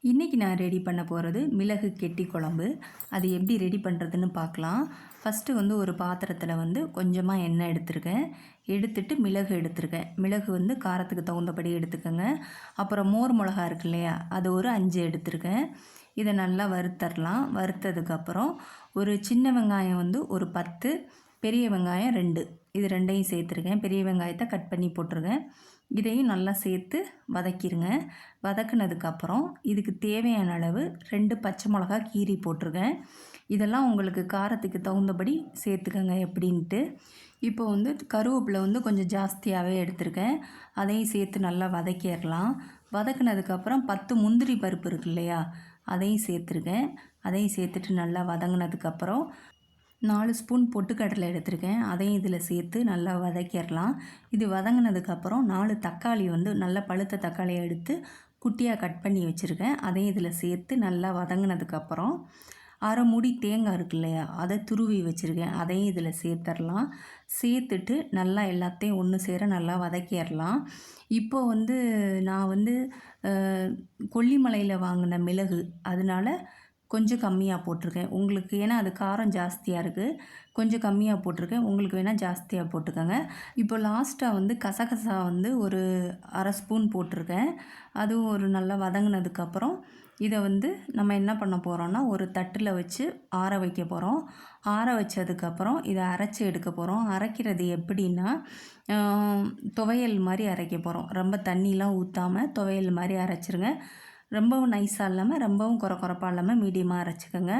இன்றைக்கி நான் ரெடி பண்ண போகிறது மிளகு கெட்டி குழம்பு. அது எப்படி ரெடி பண்ணுறதுன்னு பார்க்கலாம். ஃபஸ்ட்டு ஒரு பாத்திரத்தில் கொஞ்சமாக எண்ணெய் எடுத்துருக்கேன். எடுத்துட்டு மிளகு எடுத்துருக்கேன். மிளகு காரத்துக்கு தகுந்தபடி எடுத்துக்கோங்க. அப்புறம் மோர் மிளகா இருக்கு இல்லையா, அது ஒரு 5 எடுத்துருக்கேன். இதை நல்லா வறுத்தரலாம். வறுத்ததுக்கப்புறம் ஒரு சின்ன வெங்காயம் ஒரு 10, பெரிய வெங்காயம் 2, இது 2ஐயும் சேர்த்துருக்கேன். பெரிய வெங்காயத்தை கட் பண்ணி போட்டிருக்கேன். இதையும் நல்லா சேர்த்து வதக்கிடுங்க. வதக்குனதுக்கப்புறம் இதுக்கு தேவையான அளவு 2 பச்சை மிளகா கீரி போட்டிருக்கேன். இதெல்லாம் உங்களுக்கு காரத்துக்கு தகுந்தபடி சேர்த்துக்கங்க எப்படின்ட்டு. இப்போ கருவேப்பிலை கொஞ்சம் ஜாஸ்தியாகவே எடுத்திருக்கேன். அதையும் சேர்த்து நல்லா வதக்கிடலாம். வதக்குனதுக்கப்புறம் 10 முந்திரி பருப்பு இருக்கு இல்லையா, அதையும் சேர்த்துருக்கேன். அதையும் சேர்த்துட்டு நல்லா வதங்கினதுக்கப்புறம் 4 ஸ்பூன் பொட்டுக்கடலை எடுத்திருக்கேன். அதையும் இதில் சேர்த்து நல்லா வதக்கிடலாம். இது வதங்கினதுக்கப்புறம் 4 தக்காளி நல்ல பழுத்த தக்காளியை எடுத்து குட்டியாக கட் பண்ணி வச்சுருக்கேன். அதையும் இதில் சேர்த்து நல்லா வதங்கினதுக்கப்புறம் அரை மூடி தேங்காய் இருக்கு இல்லையா, அதை துருவி வச்சுருக்கேன். அதையும் இதில் சேர்த்துடலாம். சேர்த்துட்டு நல்லா எல்லாத்தையும் ஒன்று சேர நல்லா வதக்கிடலாம். இப்போது நான் கொல்லிமலையில் வாங்கின மிளகு, அதனால கொஞ்சம் கம்மியாக போட்டிருக்கேன். உங்களுக்கு ஏன்னா அது காரம் ஜாஸ்தியாக இருக்குது, கொஞ்சம் கம்மியாக போட்டிருக்கேன். உங்களுக்கு வேணால் ஜாஸ்தியாக போட்டுக்கோங்க. இப்போ லாஸ்ட்டாக கசகசா ஒரு அரை ஸ்பூன் போட்டிருக்கேன். அதுவும் ஒரு நல்லா வதங்கினதுக்கப்புறம் இதை நம்ம என்ன பண்ண போகிறோன்னா, ஒரு தட்டில் வச்சு ஆற வைக்க போகிறோம். ஆற வச்சதுக்கப்புறம் இதை அரைச்சி எடுக்க போகிறோம். அரைக்கிறது எப்படின்னா, துவையல் மாதிரி அரைக்க போகிறோம். ரொம்ப தண்ணிலாம் ஊற்றாமல் துவையல் மாதிரி அரைச்சிருங்க. ரொம்பவும் நைஸாக இல்லாமல் ரொம்பவும் கொரப்பாக இல்லாமல் மீடியமாக அரைச்சிக்கோங்க.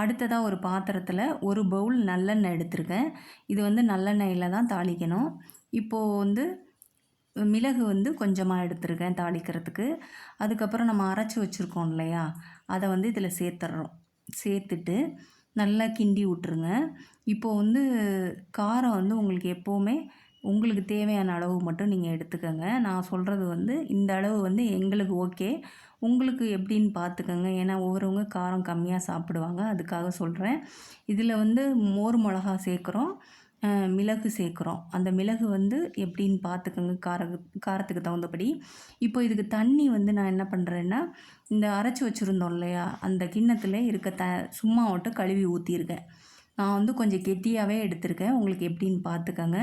அடுத்ததாக ஒரு பாத்திரத்தில் ஒரு பவுல் நல்லெண்ணெய் எடுத்திருக்கேன். இது நல்லெண்ணெயில் தான் தாளிக்கணும். இப்போது மிளகு கொஞ்சமாக எடுத்திருக்கேன் தாளிக்கிறதுக்கு. அதுக்கப்புறம் நம்ம அரைச்சி வச்சுருக்கோம் இல்லையா, அதை இதில் சேர்த்துட்றோம். சேர்த்துட்டு நல்லா கிண்டி விட்ருங்க. இப்போது காரம் உங்களுக்கு எப்போவுமே உங்களுக்கு தேவையான அளவு மட்டும் நீங்கள் எடுத்துக்கோங்க. நான் சொல்கிறது இந்த அளவு எங்களுக்கு ஓகே. உங்களுக்கு எப்படின்னு பார்த்துக்கோங்க. ஏன்னா ஒவ்வொருவங்க காரம் கம்மியாக சாப்பிடுவாங்க, அதுக்காக சொல்கிறேன். இதில் மோர் மிளகா சேர்க்குறோம், மிளகு சேர்க்குறோம். அந்த மிளகு எப்படின்னு பார்த்துக்கோங்க காரத்துக்கு தகுந்தபடி. இப்போ இதுக்கு தண்ணி நான் என்ன பண்ணுறேன்னா, இந்த அரைச்சி வச்சுருந்தோம் இல்லையா, அந்த கிண்ணத்தில் இருக்க சும்மா மட்டும் கழுவி ஊற்றியிருக்கேன். நான் கொஞ்சம் கெட்டியாகவே எடுத்திருக்கேன். உங்களுக்கு எப்படின்னு பார்த்துக்கோங்க.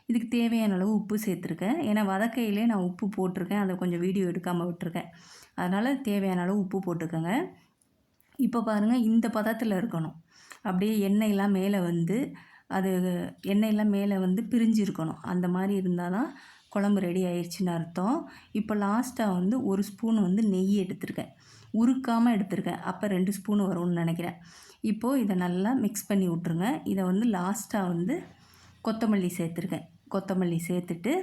இதுக்கு தேவையான அளவு உப்பு சேர்த்துருக்கேன். ஏன்னா வதக்கையிலே நான் உப்பு போட்டிருக்கேன், அதை கொஞ்சம் வீடியோ எடுக்காமல் விட்டுருக்கேன். அதனால் தேவையான அளவு உப்பு போட்டுக்கோங்க. இப்போ பாருங்கள், இந்த பதத்தில் இருக்கணும். அப்படியே எண்ணெயெல்லாம் மேலே அது எண்ணெயெல்லாம் மேலே பிரிஞ்சு இருக்கணும். அந்த மாதிரி இருந்தால் தான் குழம்பு ரெடி ஆயிடுச்சுன்னு அர்த்தம். இப்போ லாஸ்ட்டாக ஒரு ஸ்பூன் நெய் எடுத்திருக்கேன். உருக்காமல் எடுத்திருக்கேன். அப்போ 2 ஸ்பூன் வரும்னு நினைக்கிறேன். இப்போது இதை நல்லா மிக்ஸ் பண்ணி விட்ருங்க. இதை லாஸ்ட்டாக கொத்தமல்லி சேர்த்துருக்கேன். கொத்தமல்லி சேர்த்துட்டு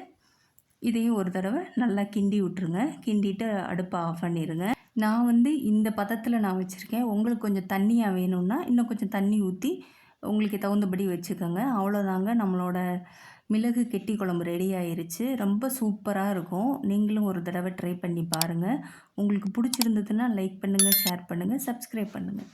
இதையும் ஒரு தடவை நல்லா கிண்டி விட்ருங்க. கிண்டிட்டு அடுப்பை ஆஃப் பண்ணிடுங்க. நான் இந்த பதத்தில் நான் வச்சுருக்கேன். உங்களுக்கு கொஞ்சம் தண்ணியாக வேணும்னா இன்னும் கொஞ்சம் தண்ணி ஊற்றி உங்களுக்கு தகுந்தபடி வச்சுக்கோங்க. அவ்வளோதாங்க, நம்மளோட மிளகு கெட்டி குழம்பு ரெடி ஆயிருச்சு. ரொம்ப சூப்பராக இருக்கும். நீங்களும் ஒரு தடவை ட்ரை பண்ணி பாருங்கள். உங்களுக்கு பிடிச்சிருந்ததுன்னா லைக் பண்ணுங்கள், ஷேர் பண்ணுங்கள், சப்ஸ்கிரைப் பண்ணுங்கள்.